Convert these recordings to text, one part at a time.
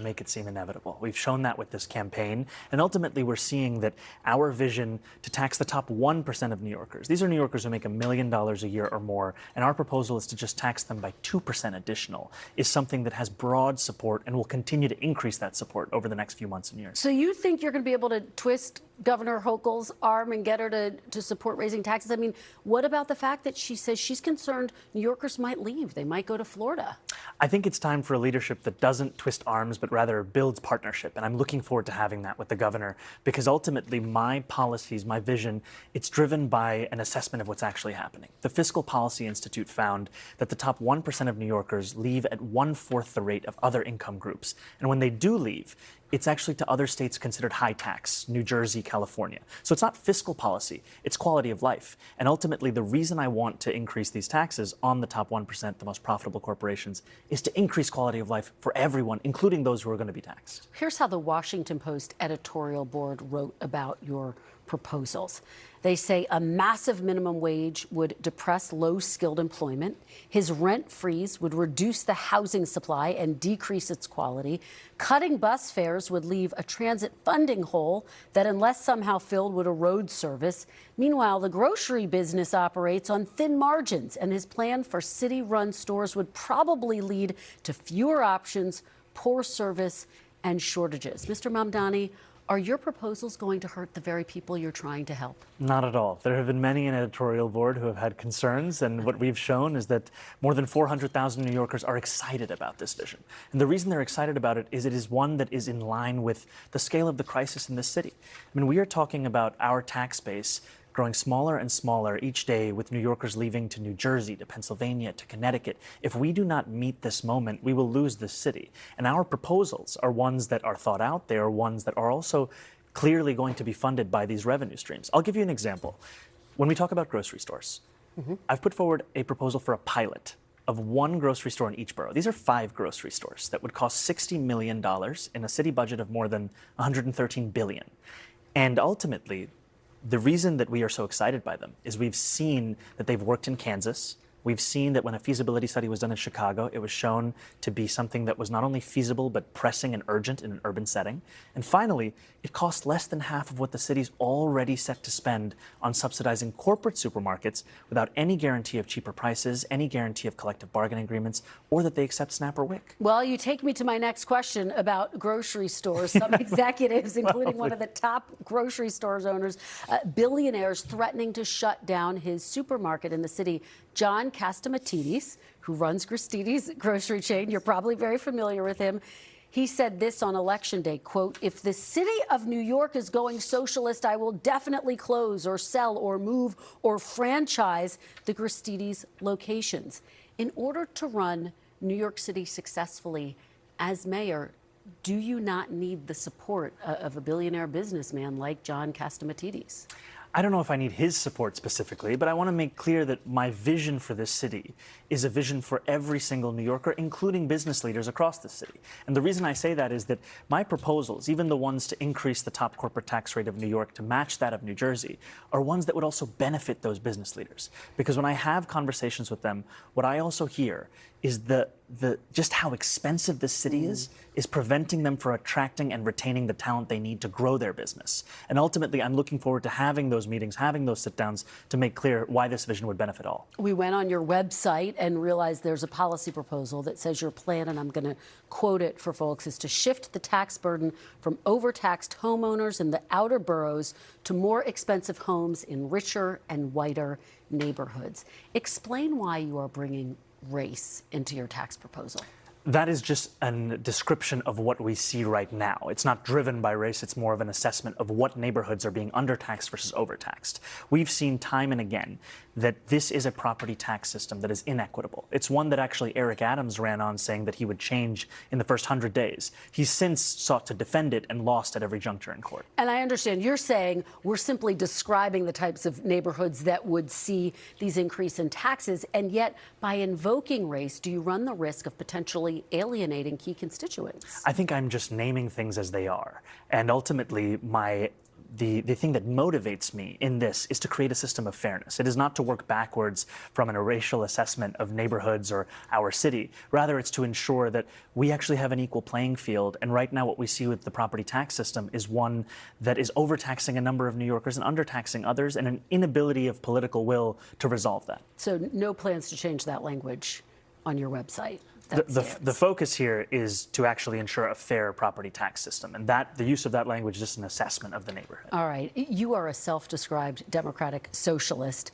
make it seem inevitable. We've shown that with this campaign, and ultimately we're seeing that our vision to tax the top 1% of New Yorkers, these are New Yorkers who make $1 million a year or more, and our proposal is to just tax them by 2% additional, is something that has broad support and will continue to increase that support over the next few months and years. So you think you're going to be able to twist Governor Hochul's arm and get her to support raising taxes? I mean, what about the fact that she says she's concerned New Yorkers might leave? They might go to Florida. I think it's time for a leadership that doesn't twist arms, but rather builds partnership. And I'm looking forward to having that with the governor, because ultimately my policies, my vision, it's driven by an assessment of what's actually happening. The Fiscal Policy Institute found that the top 1% of New Yorkers leave at 1/4 the rate of other income groups. And when they do leave, it's actually to other states considered high tax, New Jersey, California. So it's not fiscal policy, it's quality of life. And ultimately, the reason I want to increase these taxes on the top 1%, the most profitable corporations, is to increase quality of life for everyone, including those who are going to be taxed. Here's how the Washington Post editorial board wrote about your proposals. They say a massive minimum wage would depress low-skilled employment. His rent freeze would reduce the housing supply and decrease its quality. Cutting bus fares would leave a transit funding hole that, unless somehow filled, would erode service. Meanwhile, the grocery business operates on thin margins, and his plan for city-run stores would probably lead to fewer options, poor service, and shortages. Mr. Mamdani, are your proposals going to hurt the very people you're trying to help? Not at all. There have been many in editorial board who have had concerns, and what we've shown is that more than 400,000 New Yorkers are excited about this vision. And the reason they're excited about it is one that is in line with the scale of the crisis in this city. I mean, we are talking about our tax base growing smaller and smaller each day, with New Yorkers leaving to New Jersey, to Pennsylvania, to Connecticut. If we do not meet this moment, we will lose this city. And our proposals are ones that are thought out. They are ones that are also clearly going to be funded by these revenue streams. I'll give you an example. When we talk about grocery stores, I've put forward a proposal for a pilot of one grocery store in each borough. These are 5 grocery stores that would cost $60 million in a city budget of more than $113 billion. And ultimately, the reason that we are so excited by them is we've seen that they've worked in Kansas. We've seen that when a feasibility study was done in Chicago, it was shown to be something that was not only feasible, but pressing and urgent in an urban setting. And finally, it costs less than half of what the city's already set to spend on subsidizing corporate supermarkets without any guarantee of cheaper prices, any guarantee of collective bargaining agreements, or that they accept SNAP or WIC. Well, you take me to my next question about grocery stores. Some executives, including one of the top grocery stores owners, billionaires, threatening to shut down his supermarket in the city. John Catsimatidis, who runs Gristedes grocery chain, you're probably very familiar with him. He said this on Election Day, quote, "If the city of New York is going socialist, I will definitely close or sell or move or franchise the Gristedes locations." In order to run New York City successfully as mayor, do you not need the support of a billionaire businessman like John Catsimatidis? I don't know if I need his support specifically, but I want to make clear that my vision for this city is a vision for every single New Yorker, including business leaders across the city. And the reason I say that is that my proposals, even the ones to increase the top corporate tax rate of New York to match that of New Jersey, are ones that would also benefit those business leaders. Because when I have conversations with them, what I also hear is just how expensive this city is preventing them from attracting and retaining the talent they need to grow their business. And ultimately, I'm looking forward to having those meetings, having those sit-downs to make clear why this vision would benefit all. We went on your website and realized there's a policy proposal that says your plan, and I'm going to quote it for folks, is to shift the tax burden from overtaxed homeowners in the outer boroughs to more expensive homes in richer and whiter neighborhoods. Explain why you are bringing race into your tax proposal. That is just a description of what we see right now. It's not driven by race. It's more of an assessment of what neighborhoods are being undertaxed versus overtaxed. We've seen time and again that this is a property tax system that is inequitable. It's one that actually Eric Adams ran on, saying that he would change in the first 100 days. He's since sought to defend it and lost at every juncture in court. And I understand you're saying we're simply describing the types of neighborhoods that would see these increase in taxes, and yet by invoking race, do you run the risk of potentially alienating key constituents? I think I'm just naming things as they are. And ultimately, my the thing that motivates me in this is to create a system of fairness. It is not to work backwards from a racial assessment of neighborhoods or our city. Rather, it's to ensure that we actually have an equal playing field. And right now, what we see with the property tax system is one that is overtaxing a number of New Yorkers and undertaxing others, and an inability of political will to resolve that. So no plans to change that language on your website? The focus here is to actually ensure a fair property tax system, and that the use of that language is just an assessment of the neighborhood. All right. You are a self-described democratic socialist.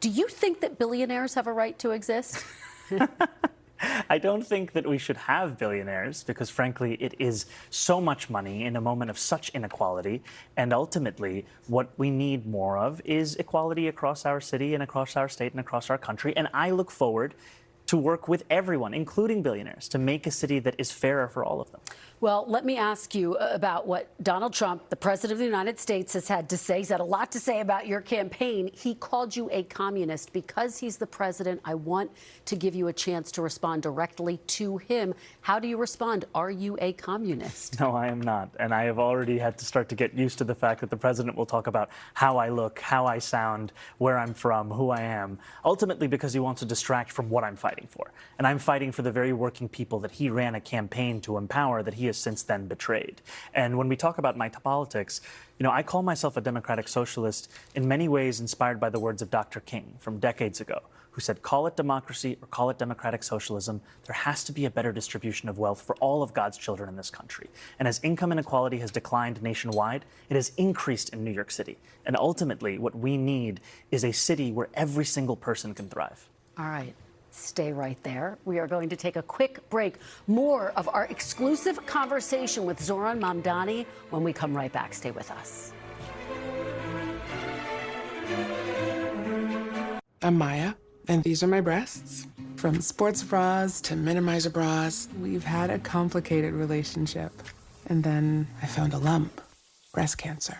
Do you think that billionaires have a right to exist? I don't think that we should have billionaires because, frankly, it is so much money in a moment of such inequality. And ultimately, what we need more of is equality across our city and across our state and across our country. And I look forward to work with everyone, including billionaires, to make a city that is fairer for all of them. Well, let me ask you about what Donald Trump, the president of the United States, has had to say. He's had a lot to say about your campaign. He called you a communist. Because he's the president, I want to give you a chance to respond directly to him. How do you respond? Are you a communist? No, I am not. And I have already had to start to get used to the fact that the president will talk about how I look, how I sound, where I'm from, who I am, ultimately because he wants to distract from what I'm fighting for. And I'm fighting for the very working people that he ran a campaign to empower, that he has since then betrayed. And when we talk about my politics, I call myself a democratic socialist in many ways inspired by the words of Dr. King from decades ago, who said, call it democracy or call it democratic socialism, there has to be a better distribution of wealth for all of God's children in this country. And as income inequality has declined nationwide, it has increased in New York City. And ultimately, what we need is a city where every single person can thrive. All right. Stay right there. We are going to take a quick break. More of our exclusive conversation with Zohran Mamdani when we come right back. Stay with us. I'm Maya, and these are my breasts. From sports bras to minimizer bras, we've had a complicated relationship. And then I found a lump, breast cancer.